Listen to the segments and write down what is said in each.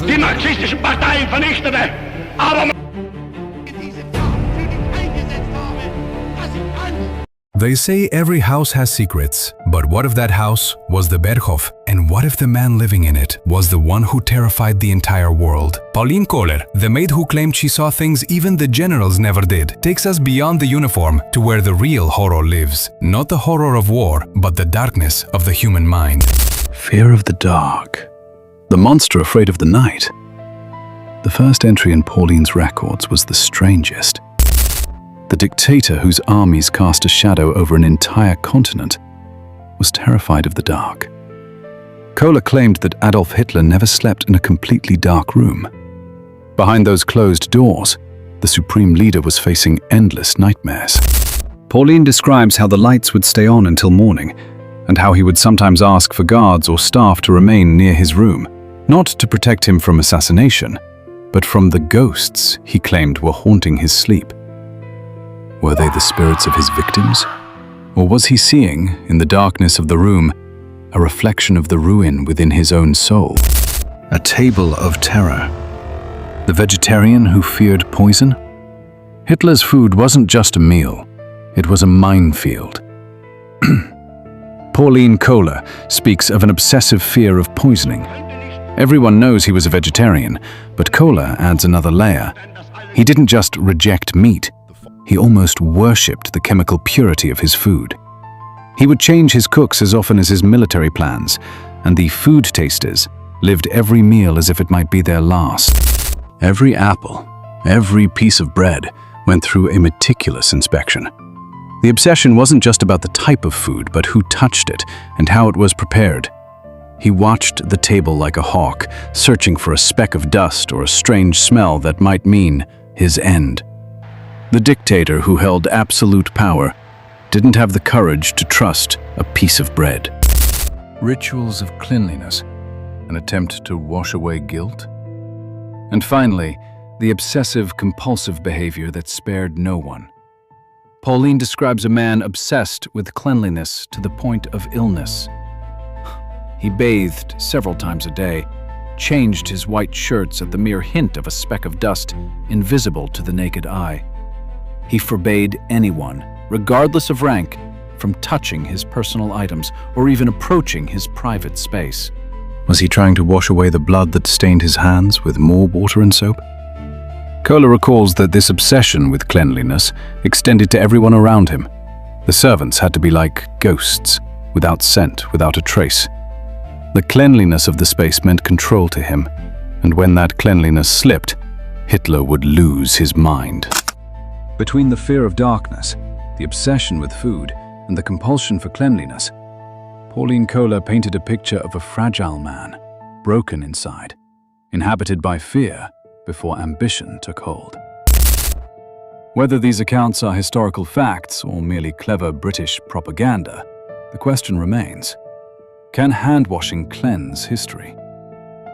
die narzisstischen Parteien vernichtete. Aber They say every house has secrets, but what if that house was the Berghof? And what if the man living in it was the one who terrified the entire world? Pauline Kohler, the maid who claimed she saw things even the generals never did, takes us beyond the uniform to where the real horror lives. Not the horror of war, but the darkness of the human mind. Fear of the dark. The monster afraid of the night. The first entry in Pauline's records was the strangest. The dictator whose armies cast a shadow over an entire continent was terrified of the dark. Kohler claimed that Adolf Hitler never slept in a completely dark room. Behind those closed doors, the supreme leader was facing endless nightmares. Pauline describes how the lights would stay on until morning, and how he would sometimes ask for guards or staff to remain near his room, not to protect him from assassination, but from the ghosts he claimed were haunting his sleep. Were they the spirits of his victims? Or was he seeing, in the darkness of the room, a reflection of the ruin within his own soul? A table of terror. The vegetarian who feared poison? Hitler's food wasn't just a meal, it was a minefield. Pauline Kohler speaks of an obsessive fear of poisoning. Everyone knows he was a vegetarian, but Kohler adds another layer. He didn't just reject meat, he almost worshipped the chemical purity of his food. He would change his cooks as often as his military plans, and the food tasters lived every meal as if it might be their last. Every apple, every piece of bread went through a meticulous inspection. The obsession wasn't just about the type of food, but who touched it and how it was prepared. He watched the table like a hawk, searching for a speck of dust or a strange smell that might mean his end. The dictator who held absolute power didn't have the courage to trust a piece of bread. Rituals of cleanliness, an attempt to wash away guilt. And finally, the obsessive-compulsive behavior that spared no one. Pauline describes a man obsessed with cleanliness to the point of illness. He bathed several times a day, changed his white shirts at the mere hint of a speck of dust invisible to the naked eye. He forbade anyone, regardless of rank, from touching his personal items or even approaching his private space. Was he trying to wash away the blood that stained his hands with more water and soap? Kohler recalls that this obsession with cleanliness extended to everyone around him. The servants had to be like ghosts, without scent, without a trace. The cleanliness of the space meant control to him, and when that cleanliness slipped, Hitler would lose his mind. Between the fear of darkness, the obsession with food, and the compulsion for cleanliness, Pauline Kohler painted a picture of a fragile man, broken inside, inhabited by fear before ambition took hold. Whether these accounts are historical facts or merely clever British propaganda, the question remains: can hand-washing cleanse history?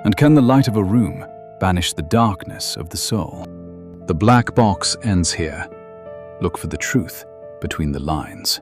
And can the light of a room banish the darkness of the soul? The black box ends here. Look for the truth between the lines.